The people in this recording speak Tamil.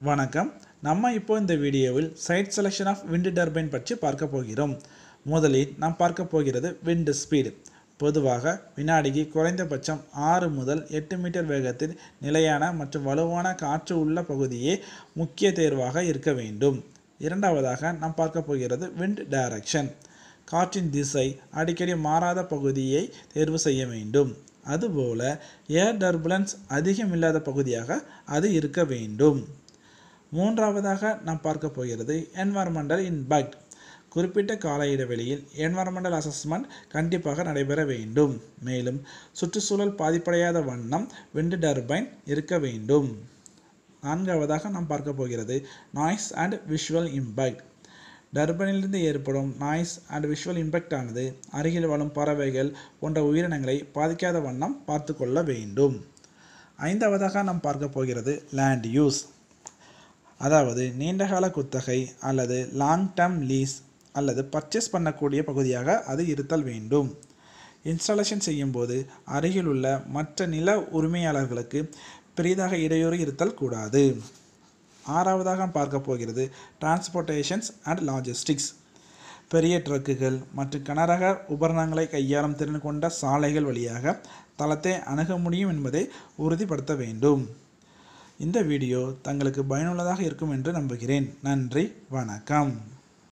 வணக்கம். நம்ம இப்போ இந்த வீடியோவில் site selection of wind turbine பற்றி பார்க்க போகிறோம். முதலில் நாம் பார்க்க போகிறது விண்ட் ஸ்பீடு. பொதுவாக வினாடிக்கு குறைந்தபட்சம் 6 முதல் 8 மீட்டர் வேகத்தில் நிலையான மற்றும் வலுவான காற்று உள்ள பகுதியே முக்கிய தேர்வாக இருக்க வேண்டும். இரண்டாவதாக நாம் பார்க்க போகிறது விண்ட் டைரக்ஷன். காற்றின் திசை அடிக்கடி மாறாத பகுதியை தேர்வு செய்ய வேண்டும். அதுபோல ஏர் டர்புலன்ஸ் அதிகம் இல்லாத பகுதியாக அது இருக்க வேண்டும். மூன்றாவதாக நாம் பார்க்க போகிறது என்வாரன்மெண்டல் இம்பேக்ட். குறிப்பிட்ட கால இடைவெளியில் என்வாரன்மெண்டல் அசஸ்மெண்ட் கண்டிப்பாக நடைபெற வேண்டும். மேலும் சுற்றுச்சூழல் பாதிப்படையாத வண்ணம் விண்ட் டர்பைன் இருக்க வேண்டும். நான்காவதாக நாம் பார்க்க போகிறது நாய்ஸ் அண்ட் விஷுவல் இம்பேக்ட். டர்பைனிலிருந்து ஏற்படும் நாய்ஸ் அண்ட் விஷுவல் இம்பேக்ட் ஆனது அருகில் வாழும் பறவைகள் போன்ற உயிரினங்களை பாதிக்காத வண்ணம் பார்த்து கொள்ள வேண்டும். ஐந்தாவதாக நாம் பார்க்க போகிறது லேண்ட் யூஸ். அதாவது நீண்டகால குத்தகை அல்லது லாங் டேர்ம் லீஸ் அல்லது பர்ச்சேஸ் பண்ணக்கூடிய பகுதியாக அது இருத்தல் வேண்டும். இன்ஸ்டாலேஷன் செய்யும்போது அருகில் உள்ள மற்ற நில உரிமையாளர்களுக்கு பெரிதாக இடையூறு இருத்தல் கூடாது. ஆறாவதாக பார்க்க போகிறது டிரான்ஸ்போர்ட்டேஷன்ஸ் அண்ட் லாஜிஸ்டிக்ஸ். பெரிய ட்ரக்குகள் மற்றும் கனரக உபகரணங்களை கையாளும் திறன் கொண்ட சாலைகள் வழியாக தளத்தை அணுக முடியும் என்பதை உறுதிப்படுத்த வேண்டும். இந்த வீடியோ தங்களுக்கு பயனுள்ளதாக இருக்கும் என்று நம்புகிறேன். நன்றி, வணக்கம்.